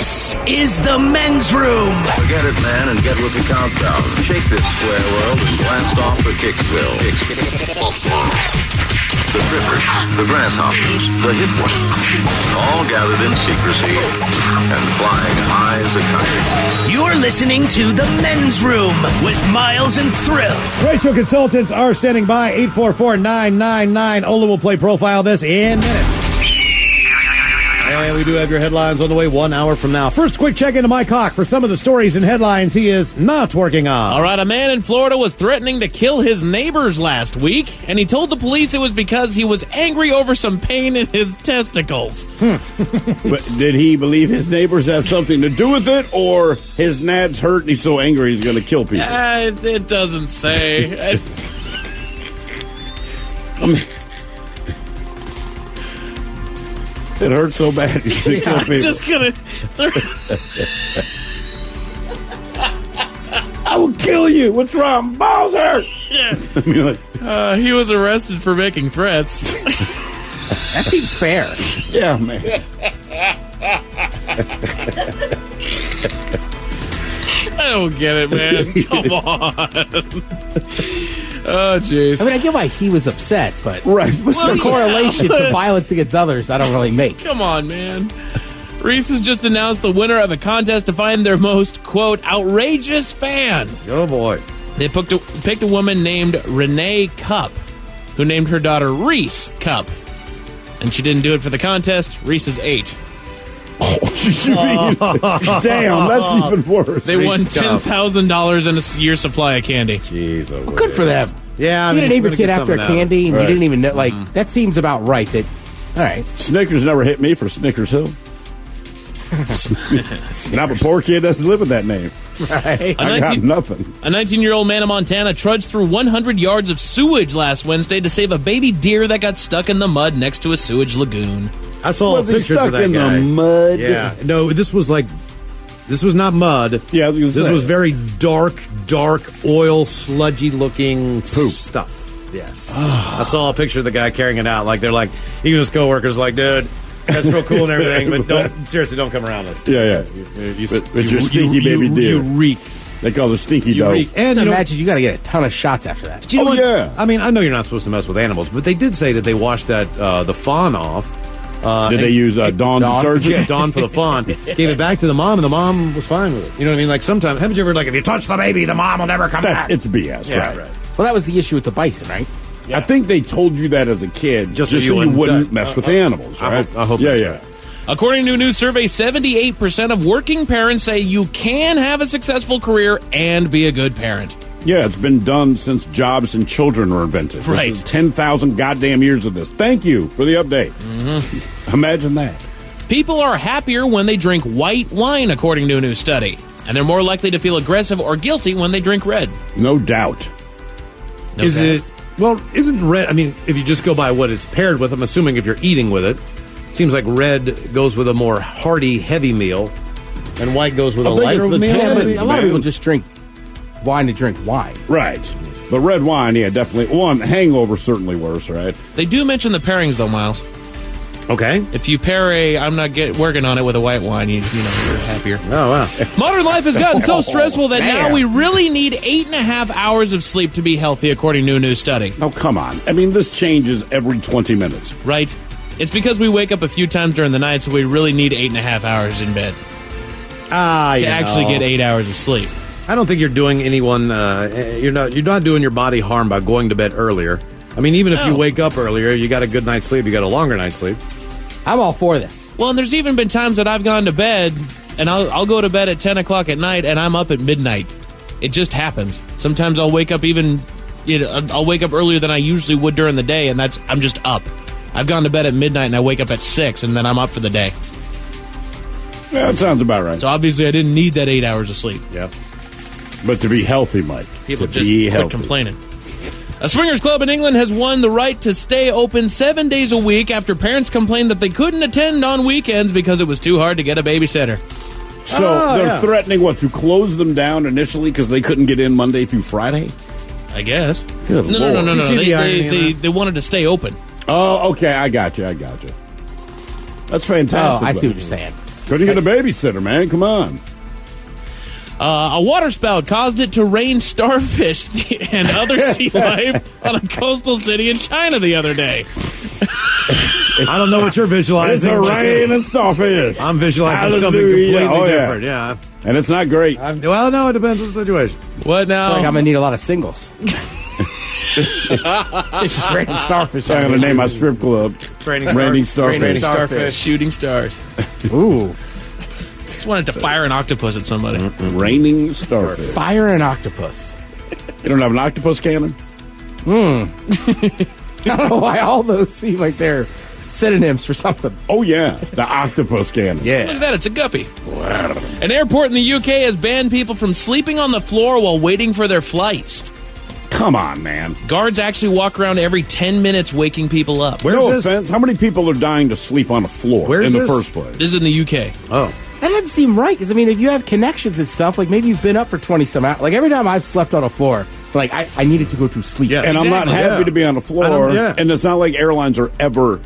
This is the men's room. Forget it, man, and get with the countdown. Shake this square world and blast off for Kicksville. The trippers, the grasshoppers, the hip ones, all gathered in secrecy and flying high as a kite. You're listening to the men's room with Miles and Thrill. Racial consultants are standing by. 844-999. Ola will play Profile this in minutes. And we do have your headlines on the way 1 hour from now. First, quick check into Mike Hawk for some of the stories and headlines he is not working on. All right, a man in Florida was threatening to kill his neighbors last week, and he told the police it was because he was angry over some pain in his testicles. But did he believe his neighbors have something to do with it, or his nads hurt and he's so angry he's going to kill people? It doesn't say. It hurts so bad he's going to kill people. Just gonna. I will kill you. What's wrong? Balls hurt. Yeah. He was arrested for making threats. That seems fair. Yeah, man. I don't get it, man. Come on. Oh, jeez. I mean, I get why he was upset, but right. the correlation to violence against others, I don't really make. Come on, man. Reese's just announced the winner of a contest to find their most, quote, outrageous fan. Oh, boy. They picked a woman named Renee Cup, who named her daughter Reese Cup. And she didn't do it for the contest. Reese is 8. Oh, damn, that's even worse. They won $10,000 in a year's supply of candy. Jeez, well, good for them. Yeah, you name your kid after a candy, and right. you didn't even know. Like that seems about right. That all right. Snickers never hit me for Snickers Hill. And I'm a poor kid that doesn't live with that name. Right. I got nothing. A 19-year-old man in Montana trudged through 100 yards of sewage last Wednesday to save a baby deer that got stuck in the mud next to a sewage lagoon. I saw pictures of that in guy. The mud. Yeah. No, this was not mud. Yeah, this was very dark, oil, sludgy-looking poop stuff. Yes. I saw a picture of the guy carrying it out. Like they're like, even his coworkers, like, dude, that's real cool and everything, but don't come around us. Yeah. But you're stinky baby deer. You reek. They call it stinky dough. And imagine you got to get a ton of shots after that. You know what? Yeah. I mean, I know you're not supposed to mess with animals, but they did say that they washed that the fawn off. Did they use Dawn detergent? Yeah, Dawn for the fawn. Gave it back to the mom, and the mom was fine with it. You know what I mean? Like sometimes, haven't you ever if you touch the baby, the mom will never come back? It's BS, yeah, right? Well, that was the issue with the bison, right? Yeah. I think they told you that as a kid, just so you wouldn't mess with animals, right? I hope yeah. Right. According to a new survey, 78% of working parents say you can have a successful career and be a good parent. Yeah, it's been done since jobs and children were invented. Right. This is 10,000 goddamn years of this. Thank you for the update. Mm-hmm. Imagine that. People are happier when they drink white wine, according to a new study. And they're more likely to feel aggressive or guilty when they drink red. No doubt. Isn't red, I mean, if you just go by what it's paired with, I'm assuming if you're eating with it, seems like red goes with a more hearty, heavy meal, and white goes with a lighter meal. Tannins, a lot of people just drink wine to drink wine. Right. But red wine, yeah, definitely. One, hangover certainly worse, right? They do mention the pairings, though, Miles. Okay. If you pair I'm not working on it with a white wine, you're happier. Oh, wow. Modern life has gotten so stressful that now we really need 8.5 hours of sleep to be healthy, according to a new study. Oh, come on. I mean, this changes every 20 minutes. Right. It's because we wake up a few times during the night, so we really need 8.5 hours in bed to actually get 8 hours of sleep. I don't think you're doing anyone. You're not doing your body harm by going to bed earlier. I mean, even if you wake up earlier, you got a good night's sleep. You got a longer night's sleep. I'm all for this. Well, and there's even been times that I've gone to bed, and I'll go to bed at 10 o'clock at night, and I'm up at midnight. It just happens. Sometimes I'll wake up I'll wake up earlier than I usually would during the day, and I'm just up. I've gone to bed at midnight, and I wake up at 6, and then I'm up for the day. Yeah, that sounds about right. So obviously I didn't need that 8 hours of sleep. Yep. But to be healthy, Mike. People just quit complaining. A swingers club in England has won the right to stay open 7 days a week after parents complained that they couldn't attend on weekends because it was too hard to get a babysitter. So they're threatening, to close them down initially because they couldn't get in Monday through Friday? I guess. Good No. They wanted to stay open. Oh, okay. I got you. That's fantastic. Oh, I see what you're saying. Couldn't get a babysitter, man. Come on. A waterspout caused it to rain starfish and other sea life on a coastal city in China the other day. I don't know what you're visualizing. It's a rain and starfish. I'm visualizing something Hallelujah. completely Oh, different. Yeah. And it's not great. Well, no, it depends on the situation. What now? I feel like I'm going to need a lot of singles. It's just raining starfish. I'm going to name my strip club. Raining starfish. Raining starfish. Shooting stars. Ooh. Just wanted to fire an octopus at somebody. Raining starfish. Fire an octopus. You don't have an octopus cannon? I don't know why all those seem like they're synonyms for something. Oh, yeah. The octopus cannon. Look at that, it's a guppy. An airport in the UK has banned people from sleeping on the floor while waiting for their flights. Come on, man. Guards actually walk around every 10 minutes waking people up. Where's No this? offense. How many people are dying to sleep on a floor Where in is the this? first place? This is in the UK. Oh. That doesn't seem right, because, I mean, if you have connections and stuff, like, maybe you've been up for 20-some hours. Like, every time I've slept on a floor, like, I needed to go to sleep. Yeah. And I'm not Exactly, happy to be on the floor. And it's not like airlines are ever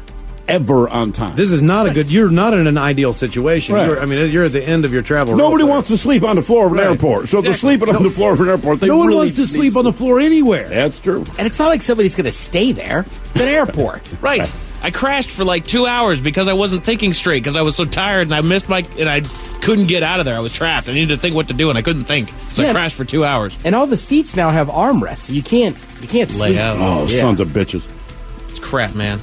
on time. This is not a good. You're not in an ideal situation. Right. You're at the end of your travel. Nobody road. wants to sleep on the floor of an Right. airport. So if they're sleeping on the floor of an airport, they No one really wants to need sleep on the floor anywhere. That's true. And it's not like somebody's going to stay there. It's an airport. Right. I crashed for like 2 hours because I wasn't thinking straight because I was so tired and I couldn't get out of there. I was trapped. I needed to think what to do and I couldn't think. So I crashed for 2 hours. And all the seats now have armrests, so you can't sleep. out. Oh, Yeah. sons of bitches. It's crap, man.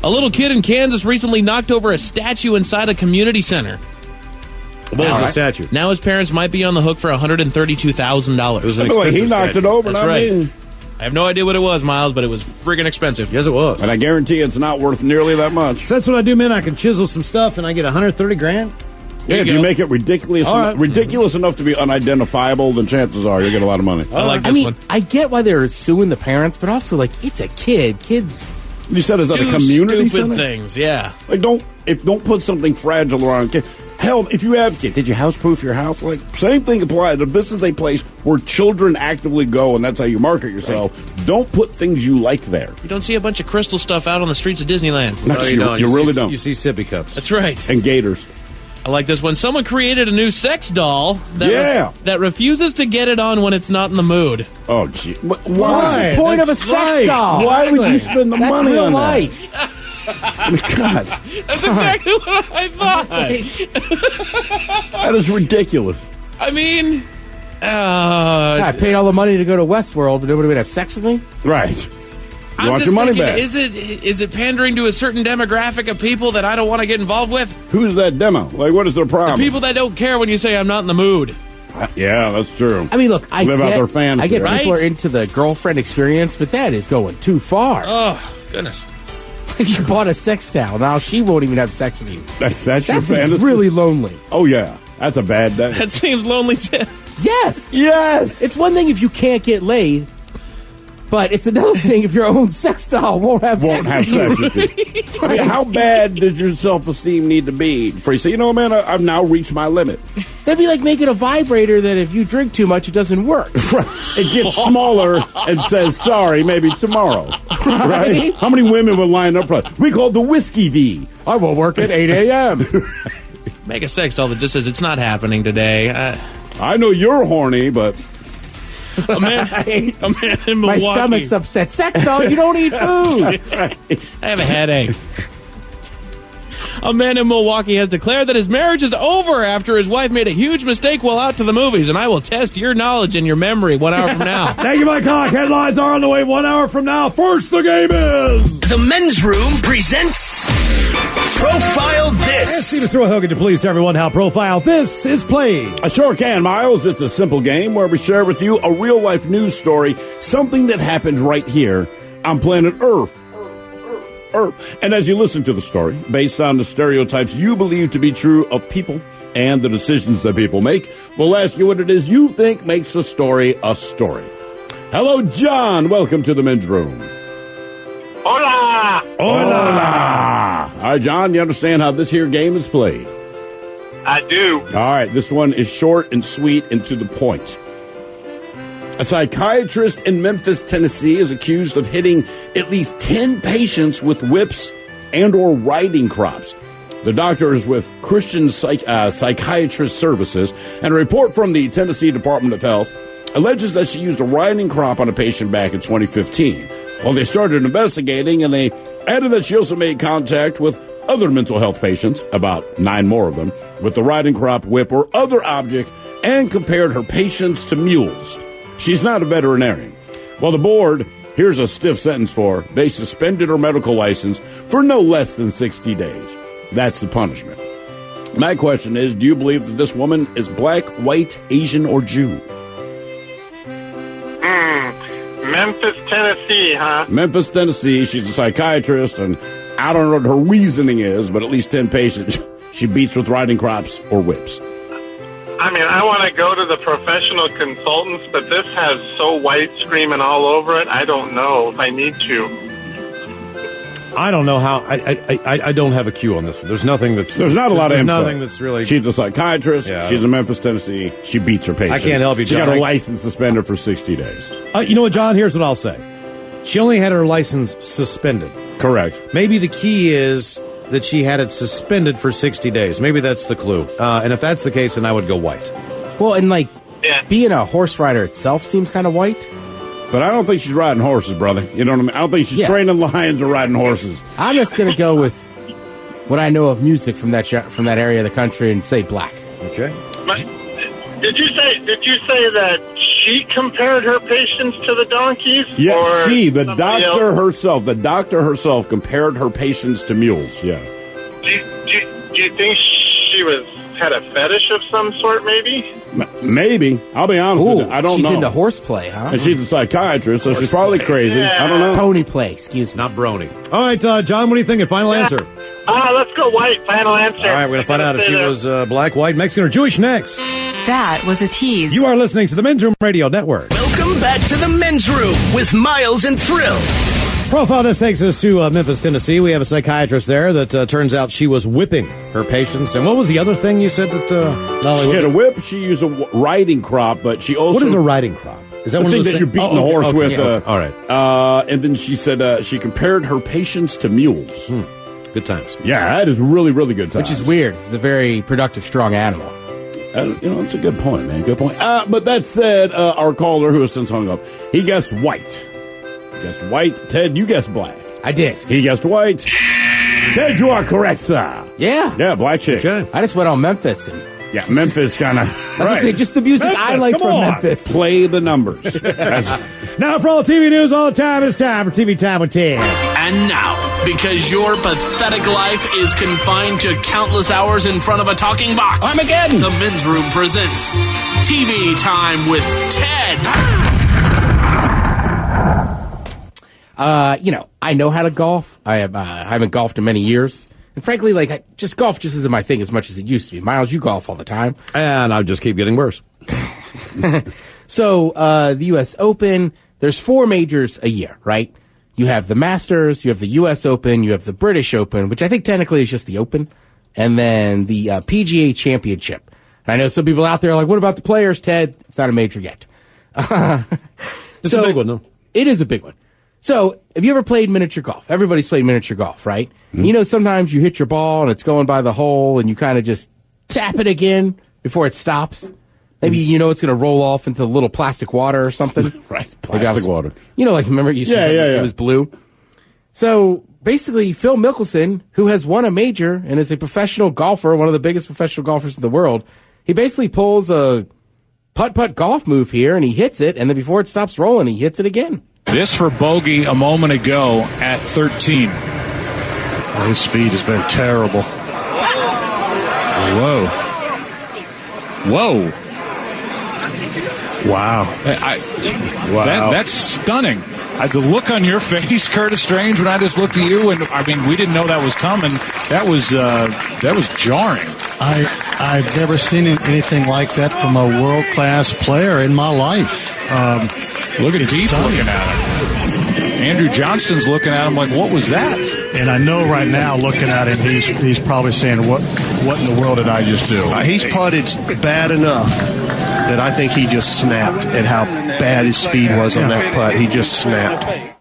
A little kid in Kansas recently knocked over a statue inside a community center. What was the statue? Now his parents might be on the hook for $132,000. It was an I feel like he expensive knocked statue. it over. That's not right. me. I have no idea what it was, Miles, but it was friggin' expensive. Yes, it was. And I guarantee it's not worth nearly that much. So that's what I do, man. I can chisel some stuff and I get 130 grand. Yeah, if you you go. make it ridiculous, All right. ridiculous enough to be unidentifiable, then chances are you'll get a lot of money. I like this I mean, one. I get why they're suing the parents, but also, like, it's a kid. Kids. You said it's at a Do community stupid center? things, yeah. Like, don't put something fragile around kids. Hell, if you have kids, did you house-proof your house? Like, same thing applies. If this is a place where children actively go, and that's how you market yourself, don't put things you like there. You don't see a bunch of crystal stuff out on the streets of Disneyland. No, you really don't. You see sippy cups. That's right. And gators. I like this one. Someone created a new sex doll that refuses to get it on when it's not in the mood. Oh, gee. What's Why? the point of a sex right. doll? Why would you spend the That's money real on life. that? God, That's exactly what I thought. that is ridiculous. I mean, I paid all the money to go to Westworld, but nobody would have sex with me? Right. You I'm want just your money thinking, back. is it pandering to a certain demographic of people that I don't want to get involved with? Who's that demo? Like, what is their problem? People that don't care when you say I'm not in the mood. Yeah, that's true. I mean, look, I Live out get, their fantasy, I get right? people are into the girlfriend experience, but that is going too far. Oh, goodness. You bought a sex doll. Now she won't even have sex with you. That's your That seems fantasy? really lonely. Oh, yeah. That's a bad day. That seems lonely too. Yes. Yes! It's one thing if you can't get laid, but it's another thing if your own sex doll won't have Won't have sex sex with with you. I mean, how bad does your self-esteem need to be before you say, you know, man, I've now reached my limit? That'd be like making a vibrator that if you drink too much, it doesn't work. It gets smaller and says, sorry, maybe tomorrow. Right? How many women would line up for it? We call it the Whiskey V. I will work at 8 a.m. Make a sex doll that just says it's not happening today. I know you're horny, but A man in Milwaukee. My stomach's upset. Sex doll, you don't eat food. I have a headache. A man in Milwaukee has declared that his marriage is over after his wife made a huge mistake while out to the movies, and I will test your knowledge and your memory 1 hour from now. Thank you, Mike Hawk. Headlines are on the way 1 hour from now. First, the game is... The Men's Room presents Profile Ask Steve This. throw a hook into police, everyone, how Profile This is played. I sure can, Miles. It's a simple game where we share with you a real-life news story, something that happened right here on planet Earth. And as you listen to the story, based on the stereotypes you believe to be true of people and the decisions that people make, we'll ask you what it is you think makes the story a story. Hello, John. Welcome to the Men's Room. Hola! Hola! All right, John, you understand how this here game is played? I do. All right, this one is short and sweet and to the point. A psychiatrist in Memphis, Tennessee is accused of hitting at least 10 patients with whips and or riding crops. The doctor is with Christian Psychiatrist Services, and a report from the Tennessee Department of Health alleges that she used a riding crop on a patient back in 2015. Well, they started investigating, and they added that she also made contact with other mental health patients, about 9 more of them, with the riding crop, whip, or other object, and compared her patients to mules. She's not a veterinarian. Well, the board, here's a stiff sentence for her. They suspended her medical license for no less than 60 days. That's the punishment. My question is, do you believe that this woman is black, white, Asian, or Jew? Memphis, Tennessee, huh? Memphis, Tennessee. She's a psychiatrist, and I don't know what her reasoning is, but at least 10 patients she beats with riding crops or whips. I mean, I want to go to the professional consultants, but this has so white screaming all over it, I don't know if I need to. I don't know how. I don't have a cue on this one. There's nothing that's. There's not a lot of info. Nothing that's really. She's a psychiatrist. Yeah, she's in Memphis, Tennessee. She beats her patients. I can't help you, John. She got her license suspended for 60 days. You know what, John? Here's what I'll say. She only had her license suspended. Correct. Maybe the key is that she had it suspended for 60 days. Maybe that's the clue. And if that's the case, then I would go white. Well, and being a horse rider itself seems kind of white. But I don't think she's riding horses, brother. You know what I mean? I don't think she's training lions or riding horses. I'm just going to go with what I know of music from that area of the country and say black. Okay. Did you say that she compared her patients to the donkeys? Yeah, or the doctor herself compared her patients to mules. Yeah. Do you think she had a fetish of some sort, maybe? Maybe. I'll be honest with you. I don't know. She's into horseplay, huh? And she's a psychiatrist, so she's probably crazy. Yeah. I don't know. Pony play, excuse me. Not brony. All right, John, what do you think? Final answer. Let's go white. Final answer. All right, we're going to find out if she was black, white, Mexican, or Jewish next. That was a tease. You are listening to the Men's Room Radio Network. Welcome back to the Men's Room with Miles and Thrill. Profile this takes us to Memphis, Tennessee. We have a psychiatrist there that turns out she was whipping her patients. And what was the other thing you said that she had a whip? She used a riding crop, but she also... What is a riding crop? Is that the one thing of those that you're beating the horse with? Yeah, all right. And then she said she compared her patients to mules. Good times. Yeah, that is really, really good times. Which is weird. It's a very productive, strong animal. It's a good point, man. Good point. But that said, our caller, who has since hung up, he guessed white. Guessed white. Ted, you guessed black. I did. He guessed white. Ted, you are correct, sir. Yeah. Yeah, black chick. Okay. I just went on Memphis. Yeah, Memphis kind of. I was going to say, just the music Memphis, I like come from on. Memphis. Play the numbers. Now, for all TV news all the time, it's time for TV Time with Ted. And now, because your pathetic life is confined to countless hours in front of a talking box, Armageddon! The Men's Room presents TV Time with Ted. I know how to golf. I haven't golfed in many years. And frankly, golf just isn't my thing as much as it used to be. Miles, you golf all the time. And I'll just keep getting worse. So, the U.S. Open, there's 4 majors a year, right? You have the Masters, you have the U.S. Open, you have the British Open, which I think technically is just the Open, and then the PGA Championship. And I know some people out there are like, what about the Players, Ted? It's not a major yet. It's a big one, though. It is a big one. So, have you ever played miniature golf? Everybody's played miniature golf, right? Mm-hmm. You know, sometimes you hit your ball and it's going by the hole and you kind of just tap it again before it stops. Maybe you know it's going to roll off into a little plastic water or something. Right, plastic water. You know, remember you said it was blue? So, basically, Phil Mickelson, who has won a major and is a professional golfer, one of the biggest professional golfers in the world, he basically pulls a putt-putt golf move here and he hits it, and then before it stops rolling, he hits it again. This for bogey a moment ago at 13. His speed has been terrible. Whoa. Wow. That's stunning. The look on your face, Curtis Strange, when I just looked at you, and we didn't know that was coming. That was jarring. I've never seen anything like that from a world-class player in my life. Look at Deep looking at him. Andrew Johnston's looking at him like, what was that? And I know right now, looking at him, he's probably saying, what in the world did I just do? He's putted bad enough that I think he just snapped at how bad his speed was on that putt. He just snapped.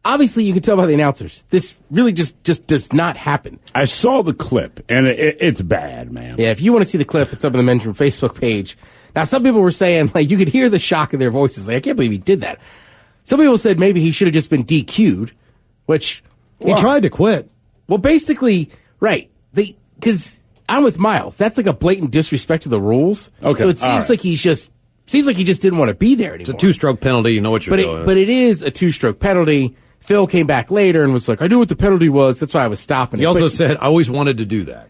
obviously you can tell by the announcers. This really just does not happen. I saw the clip, and it's bad, man. Yeah, if you want to see the clip, it's up on the Men's Room Facebook page. Now, some people were saying, like, you could hear the shock in their voices. Like, I can't believe he did that. Some people said maybe he should have just been DQ'd, which... He tried to quit. Well, basically, right. Because I'm with Miles. That's like a blatant disrespect to the rules. Okay. So it seems like he just didn't want to be there anymore. It's a 2-stroke penalty. You know what you're doing. But it is a 2-stroke penalty. Phil came back later and was like, I knew what the penalty was. That's why I was stopping it. He also said, I always wanted to do that.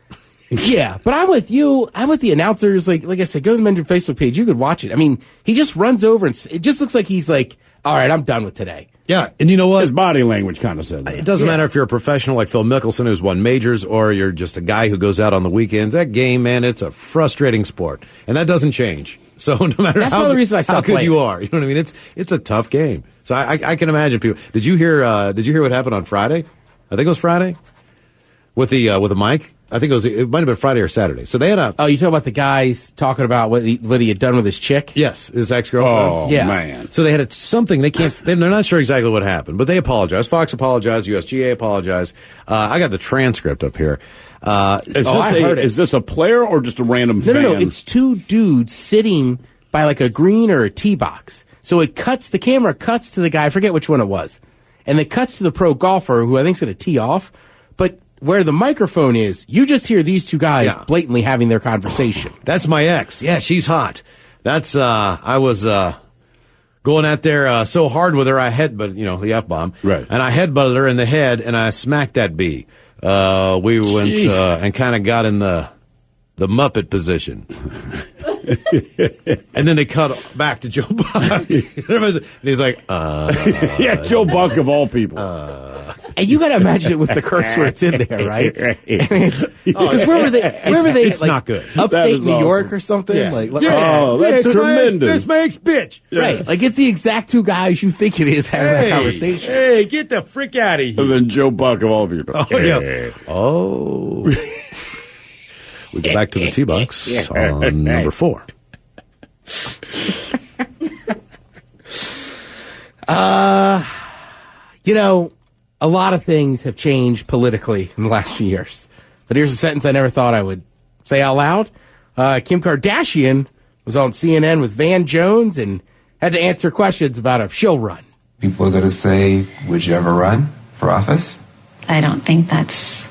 Yeah, but I'm with you. I'm with the announcers. Like I said, go to the Men's Room Facebook page. You could watch it. I mean, he just runs over and it just looks like he's like, all right, I'm done with today. Yeah, and you know what? His body language kind of said that. It doesn't matter if you're a professional like Phil Mickelson who's won majors or you're just a guy who goes out on the weekends. That game, man, it's a frustrating sport, and that doesn't change. So no matter That's part of the reason I stopped how good playing. you are, you know what I mean? It's a tough game. So I can imagine people. Did you hear what happened on Friday? I think it was Friday with the mic. I think it might have been Friday or Saturday. So they had a... Oh, you talking about the guys talking about what he had done with his chick? Yes, his ex-girlfriend. Oh, yeah. man. So they had something, they're not sure exactly what happened, but they apologized. Fox apologized, USGA apologized. I got the transcript up here. Is this a player or just a random fan? No, it's two dudes sitting by like a green or a tee box. So the camera cuts to the guy, I forget which one it was, and it cuts to the pro golfer who I think's going to tee off, but where the microphone is, you just hear these two guys blatantly having their conversation. That's my ex. Yeah, she's hot. That's, I was, going out there, so hard with her, I headbutted, the F-bomb. Right. And I headbutted her in the head, and I smacked that bee. We went, and kind of got in the Muppet position. And then they cut back to Joe Buck. And he's like, yeah, Joe Buck of all people. And you got to imagine it with the curse words in there, right? Because where were they? It's like, not good. Upstate New awesome. York or something? Yeah. That's tremendous. That's my ex-bitch. Right. Like, it's the exact two guys you think it is having that conversation. Hey, get the frick out of here. And then Joe Buck of all people. Oh, yeah. Oh. We go back to the T-Box on number 4. A lot of things have changed politically in the last few years. But here's a sentence I never thought I would say out loud. Kim Kardashian was on CNN with Van Jones and had to answer questions about if she'll run. People are going to say, would you ever run for office? I don't think that's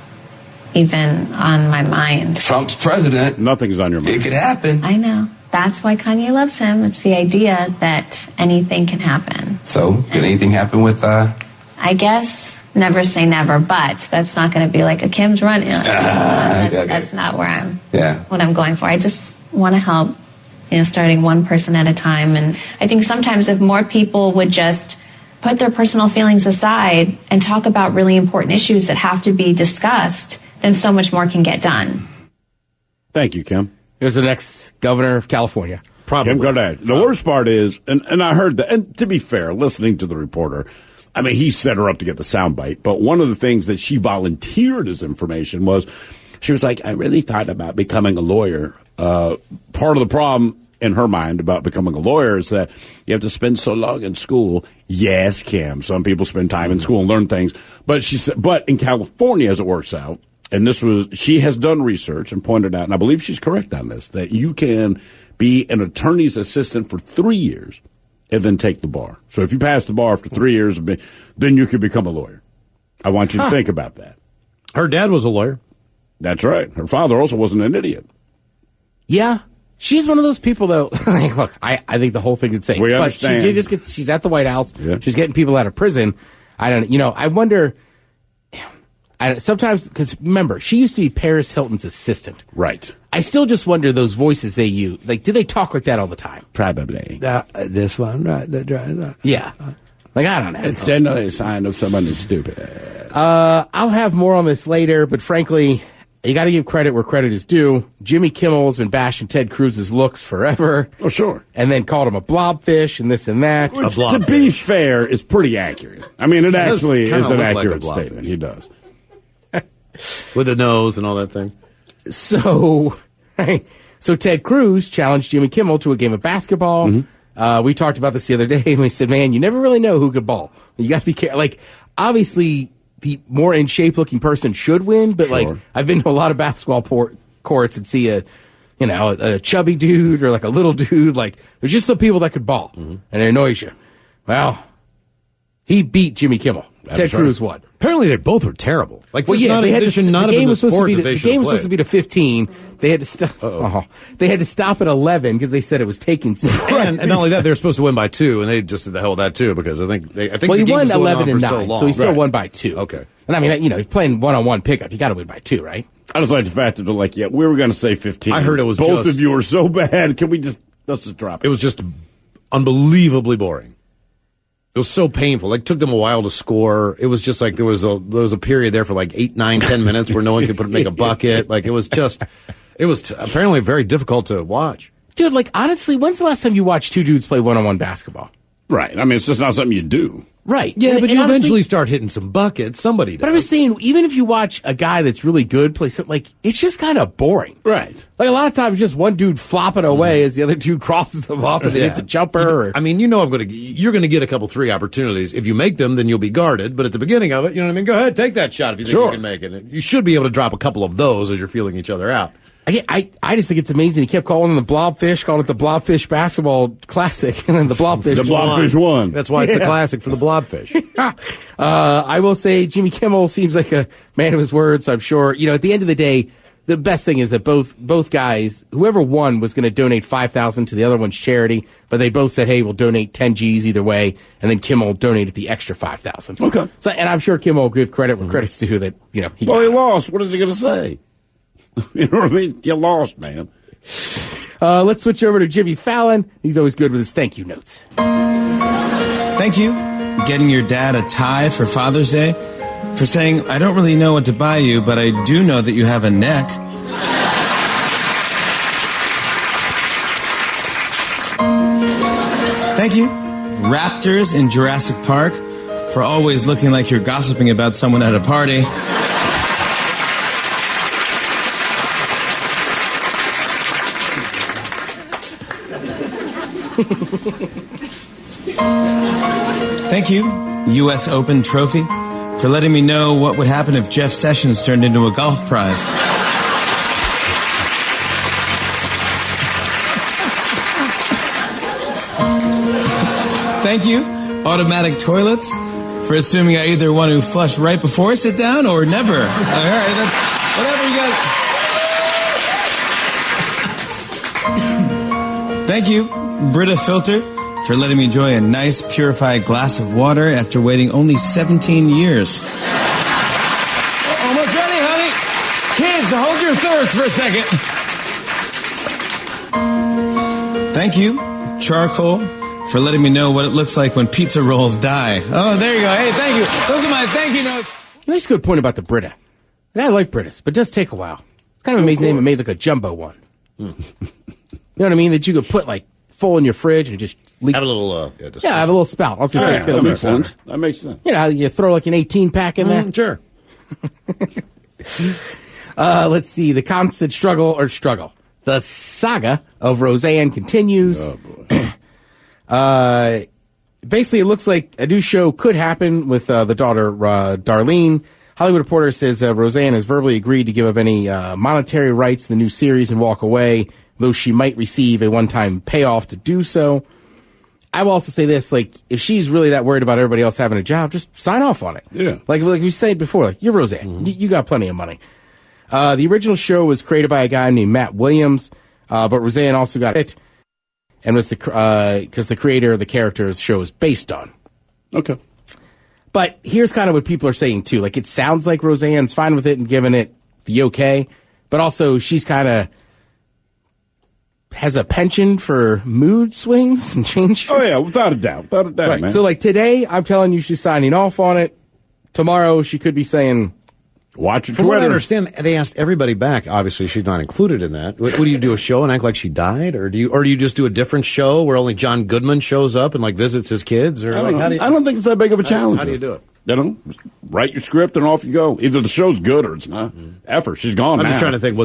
even on my mind. Trump's president. Nothing's on your mind. It could happen. I know. That's why Kanye loves him. It's the idea that anything can happen. So, did anything happen with, I guess never say never, but that's not going to be like a Kim's run. That's not where what I'm going for. I just want to help, starting one person at a time. And I think sometimes if more people would just put their personal feelings aside and talk about really important issues that have to be discussed, then so much more can get done. Thank you, Kim. Here's the next governor of California. Probably. Kim Kardashian. The worst part is, and I heard that, and to be fair, listening to the reporter, I mean, he set her up to get the soundbite, but one of the things that she volunteered as information was, she was like, I really thought about becoming a lawyer. Part of the problem in her mind about becoming a lawyer is that you have to spend so long in school. Yes, Kim, some people spend time in school and learn things, but she said, but in California, as it works out, and she has done research and pointed out, and I believe she's correct on this, that you can be an attorney's assistant for 3 years and then take the bar. So if you pass the bar after 3 years, then you could become a lawyer. I want you to think about that. Her dad was a lawyer. That's right. Her father also wasn't an idiot. Yeah. She's one of those people, though. Look, I think the whole thing's insane. We understand. But she's at the White House. Yeah. She's getting people out of prison. I wonder... sometimes, because remember, she used to be Paris Hilton's assistant. Right. I still just wonder those voices they use. Like, do they talk like that all the time? Probably. This one, right? Yeah. Like, I don't know. It's generally a sign of someone who's stupid. I'll have more on this later, but frankly, you got to give credit where credit is due. Jimmy Kimmel has been bashing Ted Cruz's looks forever. Oh, sure. And then called him a blobfish and this and that. Which, to be fair, is pretty accurate. I mean, it actually is an accurate statement. He does. With the nose and all that thing. So Ted Cruz challenged Jimmy Kimmel to a game of basketball. Mm-hmm. We talked about this the other day, and we said, man, you never really know who could ball. You got to be careful. Like, obviously the more in shape looking person should win, but like I've been to a lot of basketball courts and see a chubby dude or like a little dude. Like there's just some people that could ball, and it annoys you. Well, he beat Jimmy Kimmel. Ted Cruz won. Apparently, they both were terrible. Like, well, yeah, the game was supposed to be to 15. They had to stop. They had to stop at 11 because they said it was taking so long. And not only that, they were supposed to win by 2, and they just did the hell with that too because I think well, the he game won was going 11 on and for 9, so long. so he still won by 2. Okay. And I mean, he's playing one-on-one pickup. You got to win by 2, right? I just like the fact that they're like, yeah, we were going to say 15. I heard it was both of you are so bad. Can we let's just drop it? It was just unbelievably boring. It was so painful. It took them a while to score. It was just like there was a period there for like 8, 9, 10 minutes where no one could make a bucket. Like it was apparently very difficult to watch. Dude, like honestly, when's the last time you watched two dudes play one-on-one basketball? Right. I mean, it's just not something you do. Right. Yeah, but you honestly, eventually start hitting some buckets. Somebody does. But I was saying, even if you watch a guy that's really good play something, like, it's just kind of boring. Right. Like, a lot of times, just one dude flopping away as the other dude crosses him up and then hits a jumper. You're going to get a couple 3 opportunities. If you make them, then you'll be guarded. But at the beginning of it, you know what I mean? Go ahead, take that shot if you think you can make it. You should be able to drop a couple of those as you're feeling each other out. I just think it's amazing. He kept calling them the Blobfish, calling it the Blobfish Basketball Classic, and then the Blobfish won. That's why it's a classic for the Blobfish. I will say Jimmy Kimmel seems like a man of his words. I'm sure. At the end of the day, the best thing is that both guys, whoever won, was going to donate $5,000 to the other one's charity, but they both said, "Hey, we'll donate 10 G's either way," and then Kimmel donated the extra $5,000. Okay. So, and I'm sure Kimmel will give credit where credit's due. That he lost. What is he going to say? You know what I mean? You lost, man. Let's switch over to Jimmy Fallon. He's always good with his thank you notes. Thank you. Getting your dad a tie for Father's Day. For saying, I don't really know what to buy you, but I do know that you have a neck. Thank you. Raptors in Jurassic Park for always looking like you're gossiping about someone at a party. Thank you, U.S. Open Trophy, for letting me know what would happen if Jeff Sessions turned into a golf prize. Thank you, Automatic Toilets, for assuming I either want to flush right before I sit down or never. All right, that's whatever you guys. Thank you, Brita Filter, for letting me enjoy a nice, purified glass of water after waiting only 17 years. Almost ready, honey. Kids, hold your thirst for a second. Thank you, Charcoal, for letting me know what it looks like when pizza rolls die. Oh, there you go. Hey, thank you. Those are my thank you notes. That's a good point about the Brita. I like Britas, but it does take a while. It's kind of amazing they made like a jumbo one. You know what I mean? That you could put like full in your fridge and just leak. Have a little, have a little spout. I was going to say it's going to leak sense. That makes sense. You throw like an 18-pack in there. Sure. Let's see. The constant struggle. The saga of Roseanne continues. Oh, boy. Basically, it looks like a new show could happen with the daughter, Darlene. Hollywood Reporter says Roseanne has verbally agreed to give up any monetary rights to the new series and walk away, though she might receive a one-time payoff to do so. I will also say this, like, if she's really that worried about everybody else having a job, just sign off on it. Yeah. Like we said before, like, you're Roseanne. Mm-hmm. You got plenty of money. The original show was created by a guy named Matt Williams, but Roseanne also got it, and was because the creator of the character's show is based on. Okay. But here's kind of what people are saying, too. Like, it sounds like Roseanne's fine with it and giving it the okay, but also she's kind of has a penchant for mood swings and changes. Oh, yeah, without a doubt, right. Man. So, like, today, I'm telling you she's signing off on it. Tomorrow, she could be saying, watch your From Twitter. what I understand, they asked everybody back. Obviously, she's not included in that. What do you do, a show and act like she died? Or do you just do a different show where only John Goodman shows up and, like, visits his kids? Or I don't think it's that big of a challenge. How do you do it? Just write your script and off you go. Either the show's good or it's not. Effort. She's gone I'm now. just trying to think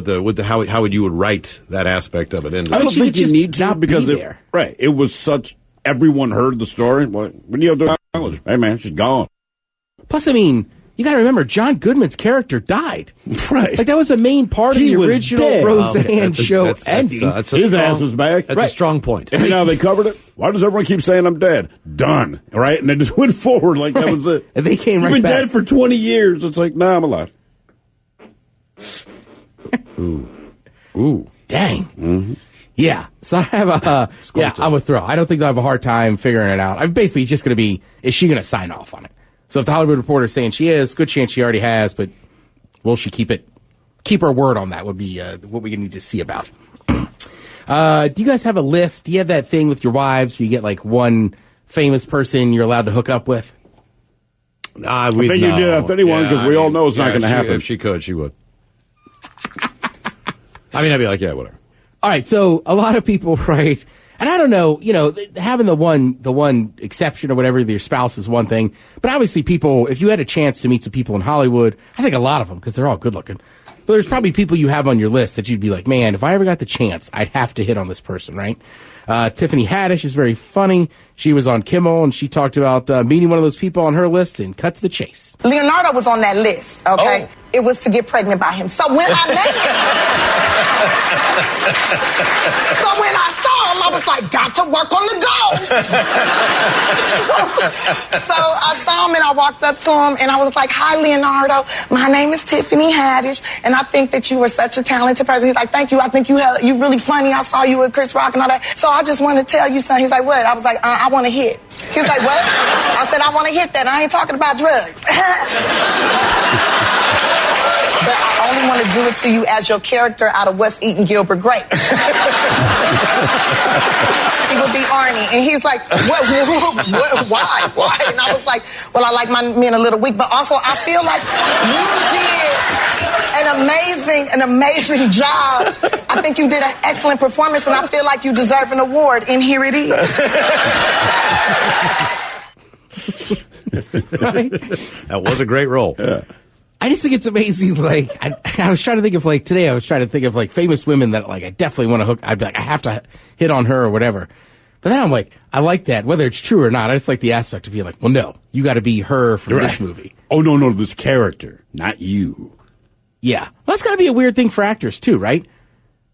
how you would write that aspect of it into. I don't think you need to because there. It was such. Everyone heard the story. What do you have to acknowledge? Hey man, she's gone. Plus, I mean, you got to remember, John Goodman's character died. Right. Like, that was a main part of the original Roseanne show ending. His ass was back. That's a strong point. And now they covered it. Why does everyone keep saying I'm dead? Done. Right? And they just went forward like that was it. And they came right back. You've been dead for 20 years. It's like, nah, I'm alive. Ooh. Dang. Mm-hmm. Yeah. So I have I'm with Thrill. I don't think they'll have a hard time figuring it out. I'm basically just going to be, is she going to sign off on it? So if the Hollywood Reporter is saying she is, good chance she already has, but will she keep her word on that would be what we need to see about. Do you guys have a list? Do you have that thing with your wives where you get like one famous person you're allowed to hook up with? I think you do that with anyone because we all know it's not going to happen. If she could, she would. I mean, I'd be like, yeah, whatever. All right, so a lot of people, right, and I don't know, having the one exception or whatever, your spouse is one thing, but obviously people, if you had a chance to meet some people in Hollywood, I think a lot of them, because they're all good looking, but there's probably people you have on your list that you'd be like, man, if I ever got the chance, I'd have to hit on this person, right? Tiffany Haddish is very funny. She was on Kimmel, and she talked about meeting one of those people on her list and cut to the chase. Leonardo was on that list, okay? Oh. It was to get pregnant by him. So when I met him, I was like, got to work on the goals. So I saw him, and I walked up to him, and I was like, hi, Leonardo. My name is Tiffany Haddish, and I think that you are such a talented person. He's like, thank you. I think you're really funny. I saw you with Chris Rock and all that. So I just want to tell you something. He's like, what? I was like, I want to hit. He was like, what? I said, I want to hit that. I ain't talking about drugs. But I only want to do it to you as your character out of What's Eating Gilbert Grape. He would be Arnie. And he's like, what, why? And I was like, well, I like my men a little weak, but also I feel like you did an amazing job. I think you did an excellent performance, and I feel like you deserve an award, and here it is. That was a great role. Yeah. I just think it's amazing. Like, I was trying to think of, like, today I was trying to think of, like, famous women that, like, I definitely want to hook. I'd be like, I have to hit on her or whatever. But then I'm like, I like that, whether it's true or not. I just like the aspect of being like, well, no, you got to be her from this movie. Oh, no, this character, not you. Yeah. Well, that's got to be a weird thing for actors, too, right?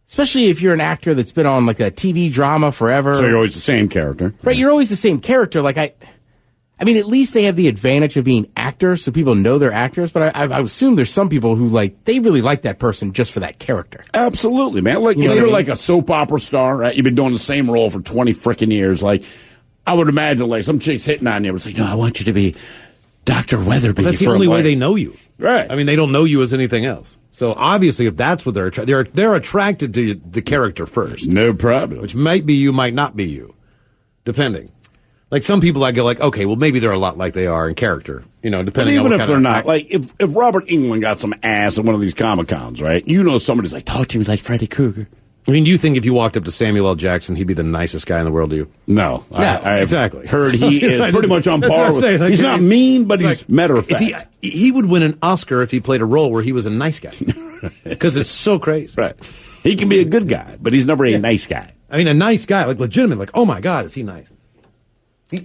Especially if you're an actor that's been on, like, a TV drama forever. So you're always the same character. Right, you're always the same character. Like, I mean, at least they have the advantage of being actors, so people know they're actors. But I assume there's some people who, like, they really like that person just for that character. Absolutely, man. Like, you're like a soap opera star, right? You've been doing the same role for 20 freaking years. Like, I would imagine, like, some chick's hitting on you. It's like, no, I want you to be Dr. Weatherby. But that's the only way they know you. Right. I mean, they don't know you as anything else. So obviously, if that's what they're attracted to the character first. No problem. Which might be you, might not be you, depending. Like, some people I go like, okay, well, maybe they're a lot like they are in character, depending but even on what if they're not. Like, if Robert Englund got some ass at one of these Comic-Cons, right? Somebody's like, talk to me like Freddy Krueger. I mean, do you think if you walked up to Samuel L. Jackson, he'd be the nicest guy in the world to you? No. I exactly. heard he is pretty much on par with... Like, he's not mean, but he's matter of fact. He would win an Oscar if he played a role where he was a nice guy. Because it's so crazy. Right. He can be a good guy, but he's never a nice guy. I mean, a nice guy, like legitimate, like, oh my God, is he nice?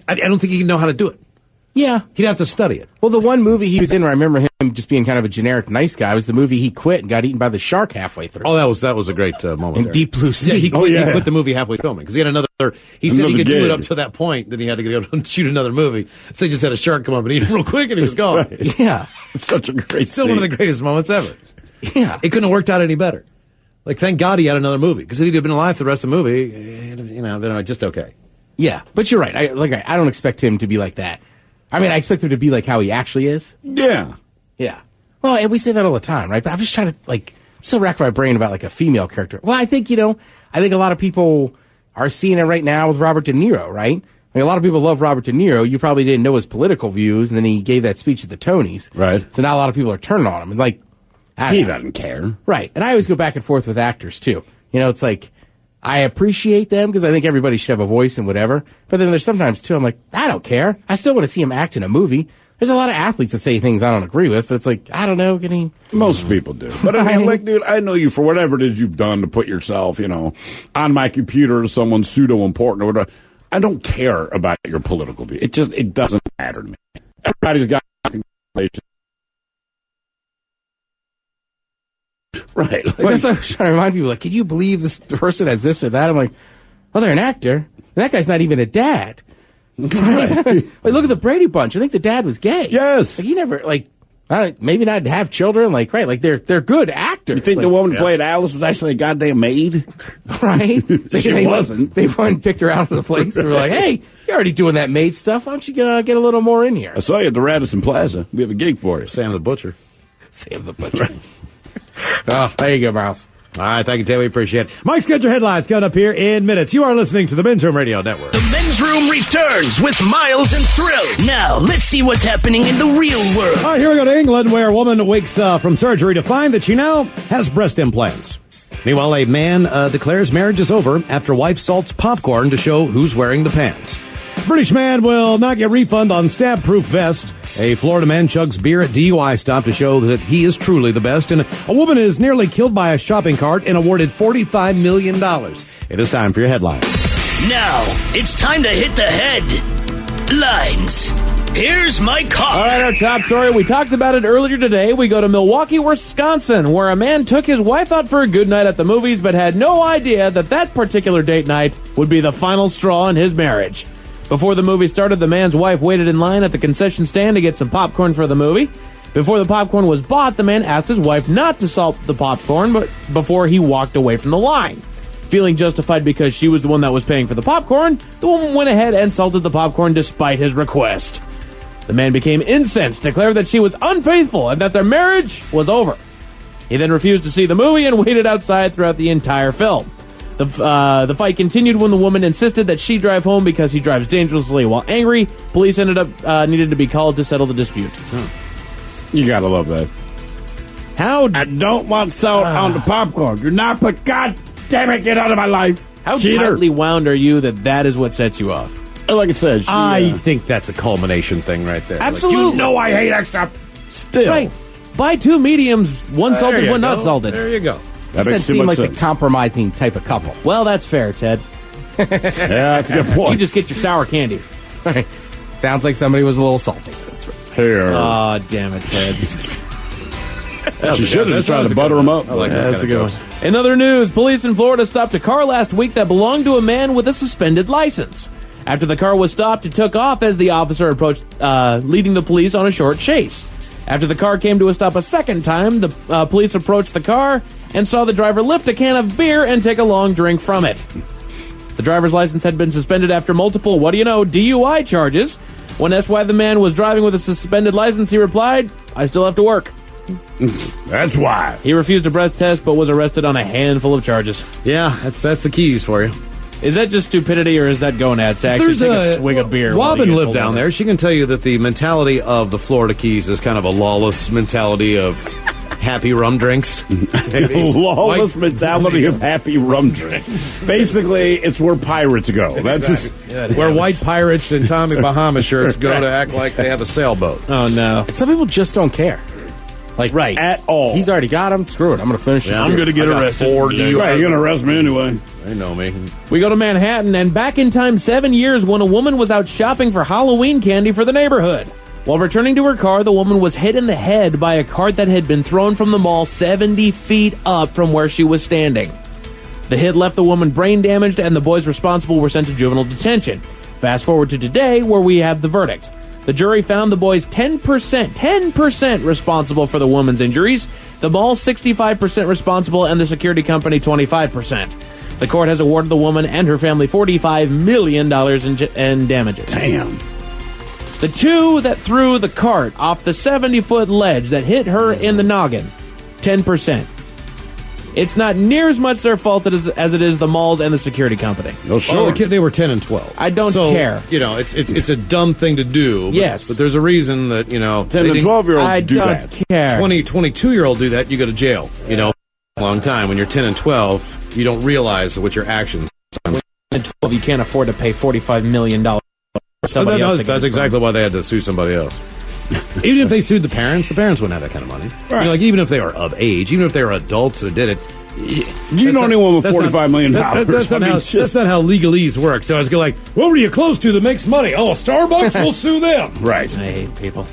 I don't think he'd know how to do it. Yeah. He'd have to study it. Well, the one movie he was in where I remember him just being kind of a generic nice guy was the movie he quit and got eaten by the shark halfway through. Oh, that was a great moment. In Deep Blue Sea. Yeah, he quit the movie halfully filming because he had he said he could do it up to that point, then he had to go and shoot another movie. So he just had a shark come up and eat him real quick and he was gone. Right. Yeah. It's such a great Still one of the greatest moments ever. Yeah. It couldn't have worked out any better. Like, thank God he had another movie because if he'd have been alive for the rest of the movie, then just okay. Yeah, but you're right. I don't expect him to be like that. I mean, I expect him to be like how he actually is. Yeah. Yeah. Well, and we say that all the time, right? But I'm just trying to, still rack my brain about, a female character. Well, I think a lot of people are seeing it right now with Robert De Niro, right? I mean, a lot of people love Robert De Niro. You probably didn't know his political views, and then he gave that speech at the Tonys. Right. So now a lot of people are turning on him. And, he doesn't care. Right. And I always go back and forth with actors, too. It's like, I appreciate them because I think everybody should have a voice and whatever. But then there's sometimes, too, I'm like, I don't care. I still want to see him act in a movie. There's a lot of athletes that say things I don't agree with, but it's like, I don't know. Most people do. But I mean, dude, I know you for whatever it is you've done to put yourself, on my computer to someone pseudo-important or whatever. I don't care about your political view. It doesn't matter to me. Everybody's got Right. Like, that's what I was trying to remind people. Like, can you believe this person has this or that? I'm like, well, they're an actor. And that guy's not even a dad. Right. Like, look at the Brady Bunch. I think the dad was gay. Yes. Like, he never, like, maybe not have children. Like, right. Like, they're good actors. You think like, the woman who played Alice was actually a goddamn maid? Right. She wasn't. They went and picked her out of the place. They were like, hey, you're already doing that maid stuff. Why don't you get a little more in here? I saw you at the Radisson Plaza. We have a gig for you. Sam the Butcher. Sam the Butcher. Oh, there you go, Miles. All right, thank you, Tim. We appreciate it. Mike's got your headlines coming up here in minutes. You are listening to the Men's Room Radio Network. The Men's Room returns with Miles and Thrill. Now, let's see what's happening in the real world. All right, here we go to England, where a woman wakes from surgery to find that she now has breast implants. Meanwhile, a man declares marriage is over after wife salts popcorn to show who's wearing the pants. British man will not get refund on stab-proof vest. A Florida man chugs beer at DUI stop to show that he is truly the best. And a woman is nearly killed by a shopping cart and awarded $45 million. It is time for your headlines. Now, it's time to hit the headlines. Here's my call. All right, our top story. We talked about it earlier today. We go to Milwaukee, Wisconsin, where a man took his wife out for a good night at the movies, but had no idea that particular date night would be the final straw in his marriage. Before the movie started, the man's wife waited in line at the concession stand to get some popcorn for the movie. Before the popcorn was bought, the man asked his wife not to salt the popcorn, but before he walked away from the line. Feeling justified because she was the one that was paying for the popcorn, the woman went ahead and salted the popcorn despite his request. The man became incensed, declared that she was unfaithful and that their marriage was over. He then refused to see the movie and waited outside throughout the entire film. The fight continued when the woman insisted that she drive home because he drives dangerously while angry. Police needed to be called to settle the dispute. You gotta love that. I don't want salt on the popcorn. Do not put, God damn it, get out of my life. How Cheater. tightly wound are you that is what sets you off? Like I said, I think that's a culmination thing right there. Absolutely. Like, you know I hate that stuff. Still. Right. Buy two mediums, one salted, one not salted. There you go. That Doesn't makes too seem much like sense. the compromising type of couple. Well, that's fair, Ted. Yeah, that's a good point. You just get your sour candy. Right. Sounds like somebody was a little salty. That's right. Here. Oh, damn it, Ted. She should have tried to butter them up. I like that. That's a good one. In other news, police in Florida stopped a car last week that belonged to a man with a suspended license. After the car was stopped, it took off as the officer approached, leading the police on a short chase. After the car came to a stop a second time, the police approached the car and saw the driver lift a can of beer and take a long drink from it. The driver's license had been suspended after multiple, DUI charges. When asked why the man was driving with a suspended license, he replied, "I still have to work." That's why. He refused a breath test, but was arrested on a handful of charges. Yeah, that's the keys for you. Is that just stupidity, or is that gonads to actually take a swig of beer? Robin lived down there. She can tell you that the mentality of the Florida Keys is kind of a lawless mentality of happy rum drinks. Lawless mentality of happy rum drinks. Basically, it's where pirates go. That's where white pirates and Tommy Bahama shirts go to act like they have a sailboat. Oh, no. And some people just don't care. Like, right. At all. He's already got him. Screw it. I'm going to finish this. I'm going to get arrested. Right, you're going to arrest me anyway. They know me. We go to Manhattan, and back in time 7 years when a woman was out shopping for Halloween candy for the neighborhood. While returning to her car, the woman was hit in the head by a cart that had been thrown from the mall 70 feet up from where she was standing. The hit left the woman brain damaged, and the boys responsible were sent to juvenile detention. Fast forward to today, where we have the verdict. The jury found the boys 10% responsible for the woman's injuries, the mall 65% responsible, and the security company 25%. The court has awarded the woman and her family $45 million in damages. Damn. The two that threw the cart off the 70-foot ledge that hit her in the noggin, 10%. It's not near as much their fault as it is the malls and the security company. Oh, sure. Well, they were 10 and 12. I don't care. You know, it's a dumb thing to do. Yes. But there's a reason that, 10 and 12-year-olds do that. I don't care. 22-year-old do that, you go to jail. A long time. When you're 10 and 12, you don't realize what your actions are. When you're 12, you can't afford to pay $45 million for somebody else. That's exactly why they had to sue somebody else. Even if they sued the parents wouldn't have that kind of money. Right. Even if they were of age, even if they were adults that did it. You know anyone with $45 million? That's not how legalese work. So it's like, what were you close to that makes money? Oh, Starbucks? We'll sue them. Right. I hate people.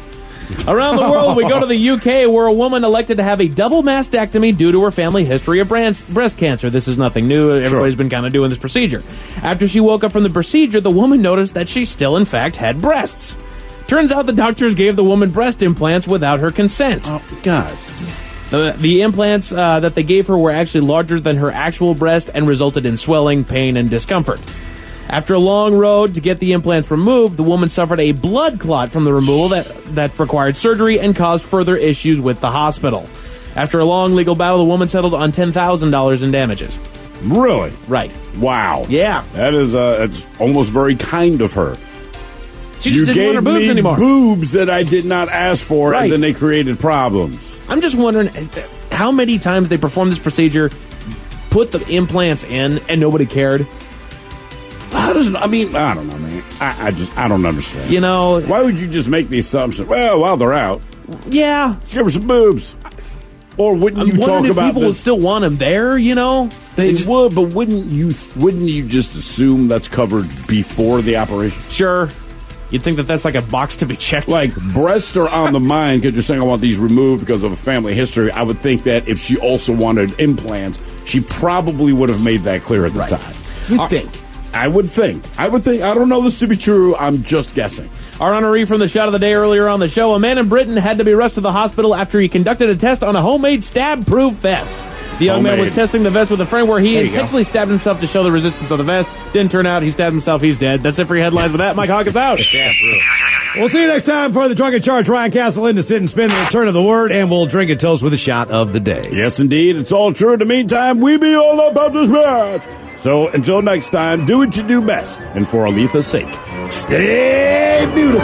Around the world, we go to the UK, where a woman elected to have a double mastectomy due to her family history of breast cancer. This is nothing new. Everybody's been kind of doing this procedure. After she woke up from the procedure, the woman noticed that she still, in fact, had breasts. Turns out the doctors gave the woman breast implants without her consent. Oh, God. The implants that they gave her were actually larger than her actual breast and resulted in swelling, pain, and discomfort. After a long road to get the implants removed, the woman suffered a blood clot from the removal that required surgery and caused further issues with the hospital. After a long legal battle, the woman settled on $10,000 in damages. Really? Right. Wow. Yeah. That is it's almost very kind of her. She just didn't want her boobs anymore. Boobs that I did not ask for, right. And then they created problems. I'm just wondering how many times they performed this procedure, put the implants in, and nobody cared. I don't know, man. I don't understand. You know, why would you just make the assumption? Well, while they're out, yeah, let's give her some boobs. Or wouldn't you talk about people would still want them there? You know, they would, but wouldn't you just assume that's covered before the operation? Sure. You'd think that that's like a box to be checked. Like, breasts are on the mind because you're saying I want these removed because of a family history. I would think that if she also wanted implants, she probably would have made that clear at the time. You'd think. I would think. I don't know this to be true. I'm just guessing. Our honoree from the shot of the day earlier on the show, a man in Britain had to be rushed to the hospital after he conducted a test on a homemade stab-proof vest. The young man was testing the vest with a friend where he intentionally stabbed himself to show the resistance of the vest. Didn't turn out. He stabbed himself. He's dead. That's it for your headlines. With that, Mike Hawkins out. We'll see you next time for the Drunken Charge. Ryan Castle in to sit and spin the return of the word, and we'll drink and toast with a shot of the day. Yes, indeed. It's all true. In the meantime, we be all about this match. So until next time, do what you do best. And for Aletha's sake, stay beautiful.